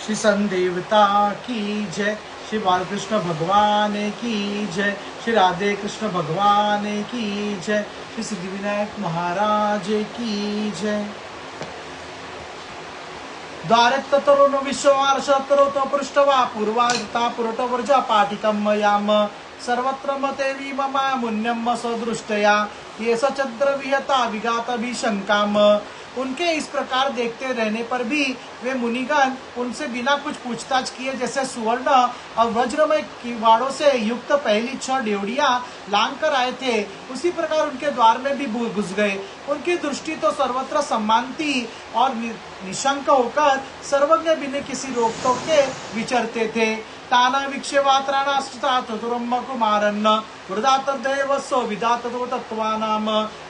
श्री संदेवता की जय, श्री बालकृष्ण भगवान की जय, श्री राधे कृष्ण भगवान की जय, श्री सिद्धिविनायक महाराज की जय। द्वारतरुण विश्वार्षतरोतो पृष्ठवा पूर्वाजता पुरटवर्जा पाटिकम मयाम सर्वत्र मतेवी ममा मुन्यम सदृष्टया ये सचंद्र विहता विघात अभिशंकाम। उनके इस प्रकार देखते रहने पर भी वे मुनिगण उनसे बिना कुछ पूछताछ किए जैसे सुवर्ण और वज्रमय किवाड़ों से युक्त पहली 6 ड्योढ़ियां लांग कर आए थे, उसी प्रकार उनके द्वार में भी घुस गए। उनकी दृष्टि तो सर्वत्र सम्मान थी और निशंक होकर सर्वज्ञ बिना किसी रोक टोक के विचरते थे। ताना विक्षेवात्राणाश्चिता चतुरम्म कुमारन्न वृदातर्देवस्व विदाततो तत्त्वानाम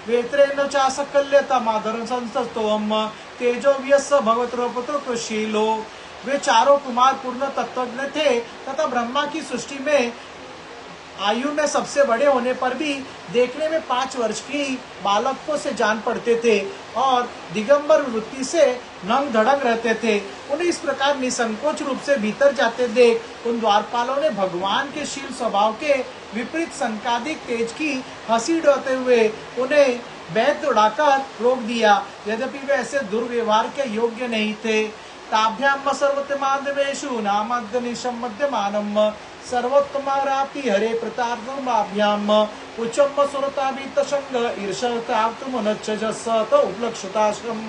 वेत्रेण चासकल्यतमादरं संस्तोम तेजो व्यस्य भगवतो कृशीलो। वे चारों कुमार पूर्ण तत्वज्ञ थे तथा ब्रह्मा की सृष्टि में आयु में सबसे बड़े होने पर भी देखने में 5 वर्ष की बालकों से जान पड़ते थे और दिगंबर वृत्ति से नंग धड़क रहते थे। उन्हें इस प्रकार निसंकोच रूप से भीतर जाते देख उन द्वारपालों ने भगवान के शील स्वभाव के विपरीत संकादिक तेज की हंसी उड़ाते हुए उन्हें बैत उड़ाकर रोक दिया, यद्यपि वे ऐसे दुर्व्यवहार के योग्य नहीं थे। ताभ्याम सर्वोत्तमादेवेषु नामाद्यनिशं मध्यमानम सर्वोत्तमारापि हरे प्रतार्दमाभ्याम उच्चम सुरताभित संग ईर्षताप्तमनच्छजस उपलक्षताश्रम।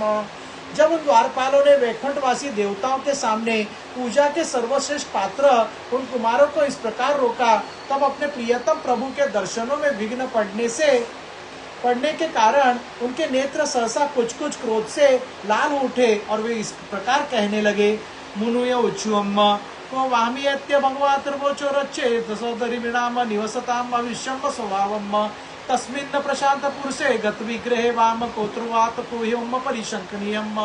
जब उन द्वारपालों ने वैकुंठवासी देवताओं के सामने पूजा के सर्वश्रेष्ठ पात्र उन कुमारों को इस प्रकार रोका, तब अपने प्रियतम प्रभु के दर्शनों में विघ्न पड़ने के कारण उनके नेत्र सहसा कुछ क्रोध से लाल उठे और वे इस प्रकार कहने लगे। मुनुय उच्युम तो वामियत्य भगवातिर्वोचो रच्चेत सदरि विणाम निवसताम भविष्यम स्वभावम तस्मिन् प्रशांत पुरुषे गत विग्रहे वाम कोत्रवात कोह्यम परिशंकनीयम।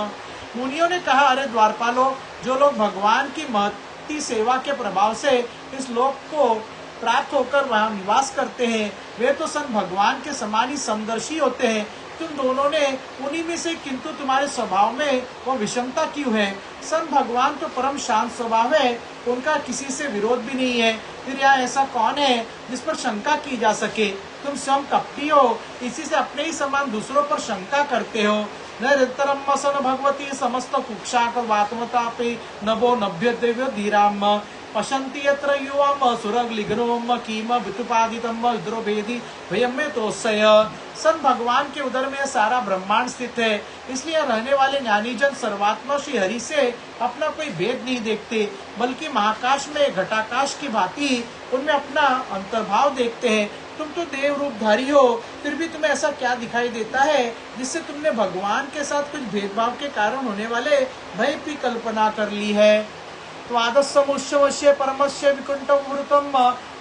मुनियों ने कहा, अरे द्वारपालों, जो लोग भगवान की महती सेवा के प्रभाव से इस लोक को प्राप्त होकर वहां निवास करते हैं, वे तो सन भगवान के समान ही समदर्शी होते हैं। तुम दोनों ने उन्हीं में से किंतु तुम्हारे स्वभाव में वो विषमता क्यों है? सन भगवान तो परम शांत स्वभाव है, उनका किसी से विरोध भी नहीं है। फिर यहाँ ऐसा कौन है जिस पर शंका की जा सके? तुम स्वयं कपटी हो, इसी से अपने ही समान दूसरों पर शंका करते हो। निरंतरम सन भगवती समस्त कुक्षाक वात्मतापि नभो नभ्य देव्य धीराम पशंति यत्र युवाम सुरग्लिघ्नोम कीम वितुपादितम रुद्रोभेदी भयम में तोषय। सन भगवान के उदर में सारा ब्रह्मांड स्थित है, इसलिए रहने वाले ज्ञानीजन सर्वात्मा श्री हरि से अपना कोई भेद नहीं देखते, बल्कि महाकाश में घटाकाश की भांति उनमें अपना अंतर्भाव देखते हैं। तुम तो देव रूपधारी हो, फिर भी तुम्हें ऐसा क्या दिखाई देता है जिससे तुमने भगवान के साथ कुछ भेदभाव के कारण होने वाले भय की कल्पना कर ली है? त्वादस्समुष्यवश्य परमस्य विकुंठम वृतम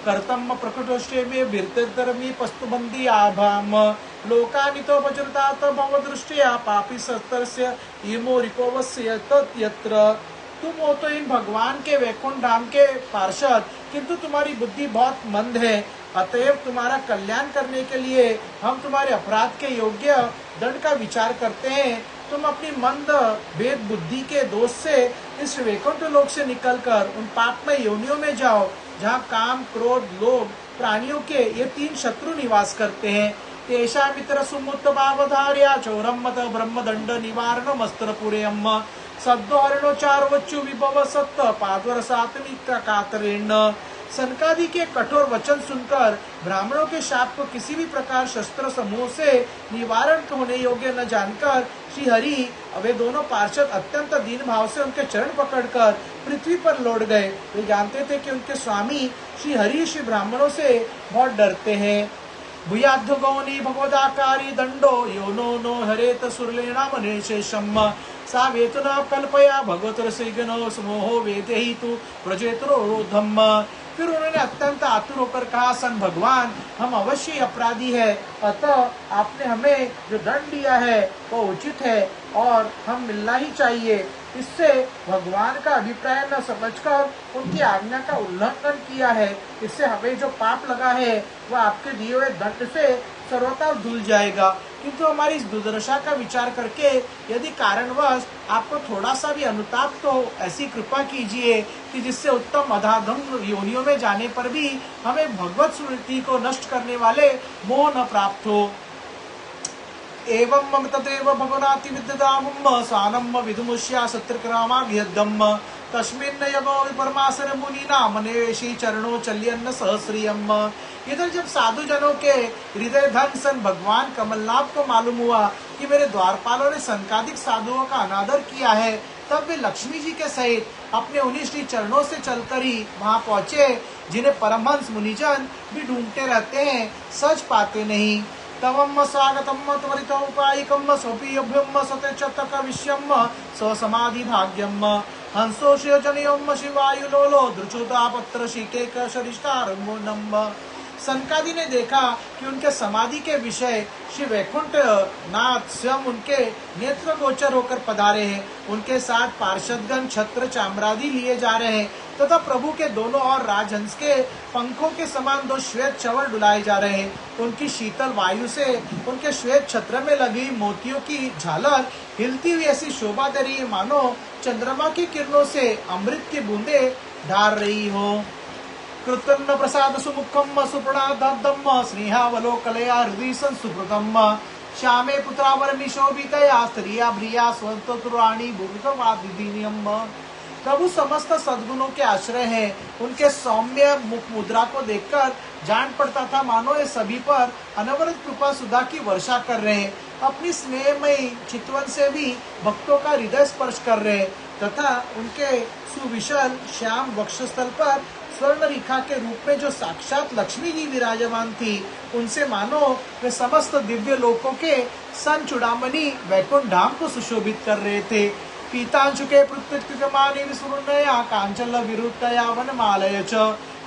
कर्तम प्रकटोष्टे में बिरतरमी पस्तुबंदी आभाम लोकानितो वज्रतात भवदृष्टिया पापी सत्तरस्य इमोरिकोवस्य तत्यत्र। तुम हो तो इन भगवान के वैकुंठ धाम के पार्षद, किंतु तुम्हारी बुद्धि बहुत मंद है। अतएव तुम्हारा कल्याण करने के लिए हम तुम्हारे अपराध के योग्य दंड का विचार करते हैं। तुम अपनी मंद भेद बुद्धि के दोष से इस वैकुंठ लोक से निकलकर उन पापमय योनियों में जाओ, जहाँ काम, क्रोध, लोभ प्राणियों के ये 3 शत्रु निवास करते हैं। तेषा मित्र सुमुत भावधार्या चौरम मत ब्रह्म दंड निवारण मस्त्रपुरेयम सद्दोहरणोचार वच्चु विभव सत्त पादवर सात्विक कातरेण। सनकादि के कठोर वचन सुनकर ब्राह्मणों के शाप को किसी भी प्रकार शस्त्र समूह से निवारण होने योग्य न जानकर श्री हरि वे दोनों पार्षद अत्यंत दीन भाव से उनके चरण पकड़कर पृथ्वी पर लौट गए। वे जानते थे कि उनके स्वामी श्री हरि श्री ब्राह्मणों से बहुत डरते हैं। भूयाद्ध गौनी भगवदाकारी दंडो यो नो हरेत सुरलेना मनेशेषम सा वेतुना कल्पया भगवतर श्रीगणो समोहो वेदे ही तु प्रजेतरोधम। फिर उन्होंने अत्यंत आतुर होकर कहा, सन भगवान, हम अवश्य अपराधी है, अतः आपने हमें जो दंड दिया है वो उचित है और हम मिलना ही चाहिए। इससे भगवान का अभिप्राय न समझकर उनकी आज्ञा का उल्लंघन किया है। इससे हमें जो पाप लगा है वह आपके दिए हुए दंड से सर्वथा धुल जाएगा। किंतु हमारी इस दुर्दशा का विचार करके यदि कारणवश आपको थोड़ा सा भी अनुताप तो ऐसी कृपा कीजिए कि जिससे उत्तम अधाधम योनियों में जाने पर भी हमें भगवत स्मृति को नष्ट करने वाले मोह न प्राप्त हो। एवं मम तदेव भगवनाति विद्यतामं सानम विदुमुष्या सत्रक्रामाघ्यदम् तस्मिन् यगो विपरमासर मुनीनाम निवेशी चरणों चल्यन्न सहस्रियम्। इधर जब साधु जनों के हृदय धन सन भगवान कमलनाथ को मालूम हुआ कि मेरे द्वारपालों ने संकादिक साधुओं का अनादर किया है, तब वे लक्ष्मी जी के सहित अपने उन्हीं श्री चरणों से चलकर ही वहां पहुंचे, जिन्हें परमहंस मुनिजन भी ढूंढते रहते हैं, सच पाते नहीं। तवम स्वागतम त्वरितोपायिकम स्वपीयभ्यम सत्यचतक विश्यम स्वसमाधि भाग्यम हंसोषय जनयम शिवायुलोलो दृचुता पत्र शिकेक शरिष्ठारंभोनम। सनकादि ने देखा कि उनके समाधि के विषय श्री वैकुंठ नाथ स्वयं उनके नेत्र गोचर होकर पधारे हैं। उनके साथ पार्षदगण छत्र चामरादि लिए जा रहे हैं तथा प्रभु के दोनों और राजहंस के पंखों के समान दो श्वेत चवर डुलाए जा रहे हैं। उनकी शीतल वायु से उनके श्वेत छत्र में लगी मोतियों की झालर हिलती हुई ऐसी शोभा दे रही है मानो चंद्रमा की किरणों से अमृत की बूंदे ढार रही हो। कृतन्न प्रसाद सुमुखम सुप्रणादम स्नेहावलोकलया हृदय संसुप्रतम श्यामे पुत्रावर निशोभितया स्त्रिया भ्रिया स्वतंत्राणी भूतवादिनीयम। प्रभु समस्त सद्गुणों के आश्रय हैं। उनके सौम्य मुख मुद्रा को देखकर जान पड़ता था मानो ये सभी पर अनवरत कृपा सुधा की वर्षा कर रहे हैं। अपनी स्नेहमयी चितवन से भी भक्तों का हृदय स्पर्श कर रहे हैं तथा उनके सुविशाल श्याम वक्षस्थल पर स्वर्ण रेखा के रूप में जो साक्षात लक्ष्मी जी विराजमान थी, उनसे मानो वे समस्त दिव्य लोकों के सन चुड़ामणि वैकुंठ धाम को सुशोभित कर रहे थे। पीतांशुके प्रत्युत्थितमानि विस्फुरन्नया कांचल विरुद्धया वनमालय च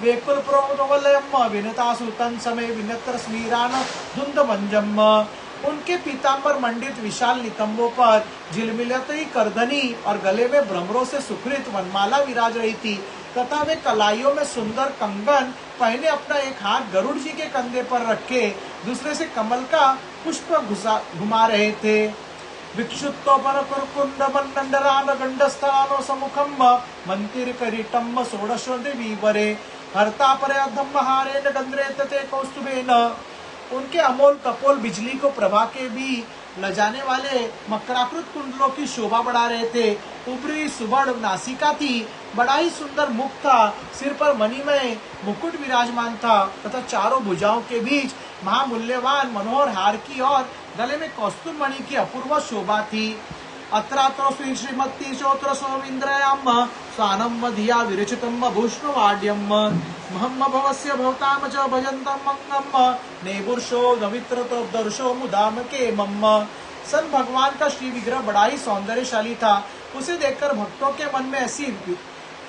वेकुल प्रोवलयम विनतासु तन समय विनत्र स्मीरान धुंधमंजम। उनके पीतांबर मंडित विशाल नितंबों पर झिलमिलती करधनी और गले में भ्रमरों से सुखरित वनमाला विराज रही थी तथा वे कलाइयों में सुंदर कंगन पहने अपना एक हाथ गरुड़ जी के कंधे पर रखे दूसरे से कमल का पुष्प घुमा रहे थे। विक्षुप्तोपन कुरकुंड मंडरान गंडस्थानो समुखम मंतिर करिटम षोडश देवीवरे हरता परधम हारेन गंद्रे तथे कौस्तुभेन। उनके अमोल कपोल बिजली को प्रभा के भी लजाने वाले मकराकृत कुंडलों की शोभा बढ़ा रहे थे। उभरी सुबड़ नासिका थी, बड़ा ही सुंदर मुख था, सिर पर मणिमय मुकुट विराजमान था तथा चारों भुजाओं के बीच महामूल्यवान मनोहर हार की और गले में कौस्तुभ मणि की अपूर्व शोभा थी। अत्रातो श्रीमती श्रोत्र सोमिंद्रयाम स्वानम धिया विरचितम भूष्णवाड्यम महम भवस्य भवताम च भजन्तम मंगम नेबुर्षो नवित्रतो दर्शो मुदाम के मम। सन भगवान का श्री विग्रह बड़ा ही सौंदर्यशाली था। उसे देखकर भक्तों के मन में ऐसी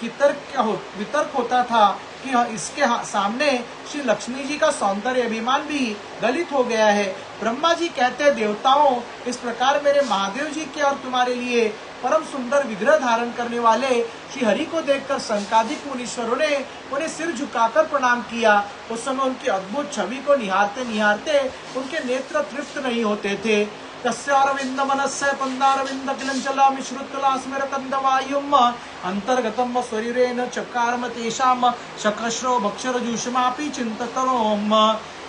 वितर्क होता था कि इसके सामने श्री लक्ष्मी जी का सौंदर्य अभिमान भी गलित हो गया है। ब्रह्मा जी कहते देवताओं, इस प्रकार मेरे महादेव जी के और तुम्हारे लिए परम सुंदर विग्रह धारण करने वाले श्री हरि को देखकर संकादिक मुनीश्वरों ने उन्हें सिर झुकाकर प्रणाम किया। उस समय उनकी अद्भुत छवि को निहारते निहारते उनके नेत्र तृप्त नहीं होते थे। तस्यारविंद मनस्य पंदारविंद किलंचला मिश्रुतला स्मर कंदवायुम अंतर्गतम स्वरिरेण चकारम तेषाम शकश्रो भक्षरजुषमापि चिंततरोम।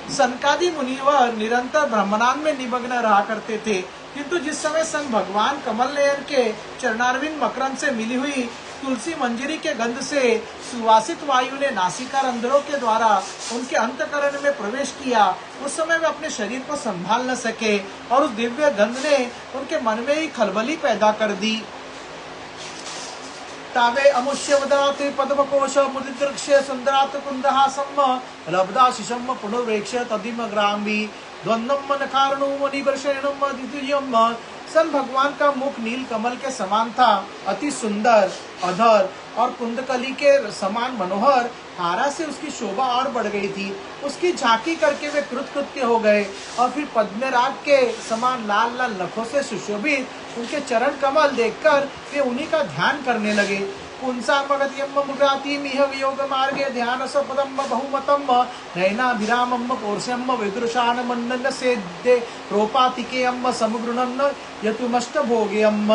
सनकादि मुनिवर निरंतर ब्रह्मनाम में निमग्न रहा करते थे, किंतु जिस समय सन भगवान कमल नयन के चरणारविंद मकरंद से मिली हुई तुलसी मंजरी के गंध से सुवासित वायु ने नासिका रंध्रों के द्वारा उनके अंतकरण में प्रवेश किया, उस समय वे अपने शरीर को संभाल न सके और उस दिव्य गंध ने उनके मन में ही खलबली पैदा कर दी। तावे अमुष्य वदाते पद्मकोश मुदितृक्षे सुंदरात कुंदहासम लब्धा शिशम पुनर्वेक्ष तदिम ग्रामी द्वंद्वम नकारणो मनिवर्षेणम द्वितीयम सन भगवान का मुख नील कमल के समान था, अति सुंदर, अधर और कुंदकली के समान मनोहर। हारा से उसकी शोभा और बढ़ गई थी। उसकी झांकी करके वे कृतकृत्य हो गए और फिर पद्मराग के समान लाल लाल नखों से सुशोभित उनके चरण कमल देखकर वे उन्हीं का ध्यान करने लगे। पुंसामगत्यम मुगातिमिह वियोग मार्गे ध्यान सपदम बहुमतम नयनाभिरामम पौरुषम विदुषान मन्नन सेद्दे रोपातिकेयम समगृणन यतुमष्ट भोगेयम।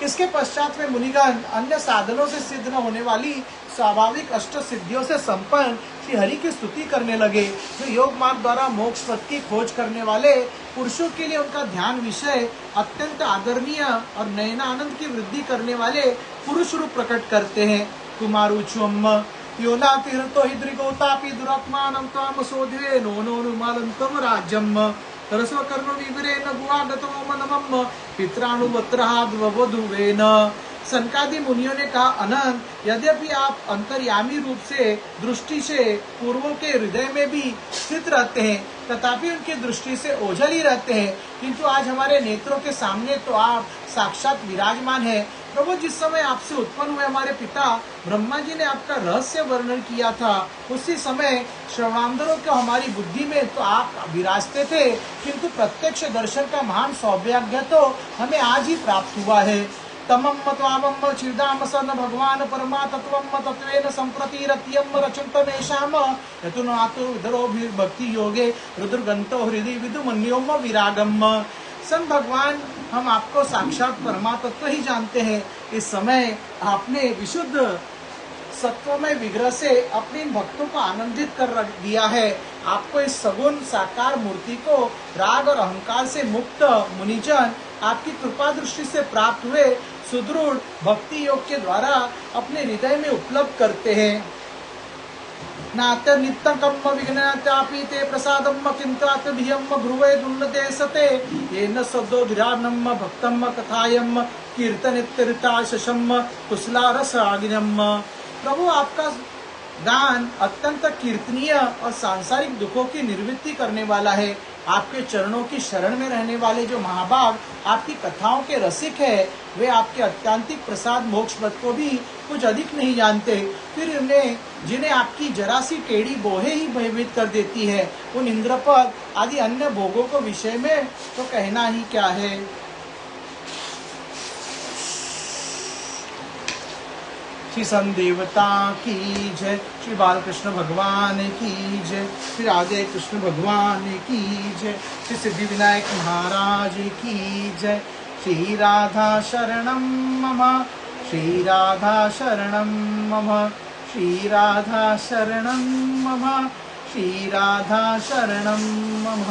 इसके पश्चात में मुनिगण अन्य साधनों से सिद्ध न होने वाली स्वाभाविक अष्ट सिद्धियों से संपन्न श्री हरि की स्तुति करने लगे, जो योग मार्ग द्वारा मोक्ष पद की खोज करने वाले पुरुषों के लिए उनका ध्यान विषय अत्यंत आदरणीय और नयनानंद की वृद्धि करने वाले पुरुष रूप प्रकट करते हैं। कुमारुचुम योना तीर्थो हिद्रिगोतापि दुरात्मानं त्वाम सोध्वे नो नो नुमालंतम राज्यम तरस्व कर्म विवरेण भुवागतो मनमम पित्राणुवत्रहाद्ववधुवेन। सनकादि मुनियों ने कहा, अनंत, यद्यपि आप अंतर्यामी रूप से दृष्टि से पूर्वों के हृदय में भी स्थित रहते हैं, तथापि उनकी दृष्टि से ओझल ही रहते हैं, किंतु आज हमारे नेत्रों के सामने तो आप साक्षात विराजमान हैं। प्रभु, जिस समय आपसे उत्पन्न हुए हमारे पिता ब्रह्मा जी ने आपका रहस्य वर्णन किया था, उसी समय श्रवणांधरों को हमारी बुद्धि में तो आप विराजते थे, किंतु प्रत्यक्ष दर्शन का महान सौभाग्य तो हमें आज ही प्राप्त हुआ है। तमम त्वामम चिदाम सन भगवान परमा तत्वम तत्वेन संप्रतिरत्यम रचन्तमेषाम यतुनातु विदरो भक्ति योगे रुद्रगंतो हृदय विदुमन्योम विरागम। सन भगवान, हम आपको साक्षात परमा तत्व ही जानते हैं। इस समय आपने विशुद्ध सत्वमय विग्रह से अपने इन भक्तों को आनंदित कर रख दिया है। आपको इस सगुण साकार मूर्ति को राग और अहंकार से मुक्त मुनिजन आपकी कृपा दृष्टि से प्राप्त हुए सुदृढ़ भक्ति योग के द्वारा अपने हृदय में उपलब्ध करते हैं। नात्य नित्यकम विघ्नात्यापि ते प्रसादम किंतात भियम ध्रुवे दुन्नते सते येन सदो धिरानम भक्तम कथायम कीर्तनित्यरिताशम कुशला रसागिनम। प्रभु, आपका गान अत्यंत कीर्तनीय और सांसारिक दुखों की निवृत्ति करने वाला है। आपके चरणों की शरण में रहने वाले जो महाभाग आपकी कथाओं के रसिक है, वे आपके अत्यंतिक प्रसाद मोक्ष पद को भी कुछ अधिक नहीं जानते। फिर उन्हें जिन्हें आपकी जरा सी टेढ़ी बोहे ही भयभीत कर देती है, उन इंद्रपद आदि अन्य भोगों को विषय में तो कहना ही क्या है। श्री सन देवता की जय, श्री बालकृष्ण भगवान की जय, श्री राधे कृष्ण भगवान की जय, श्री सिद्धि विनायक महाराज की जय। श्री राधा शरणम मम, श्री राधा शरणम मम, श्री राधा शरणम मम, श्री राधा शरणम मम।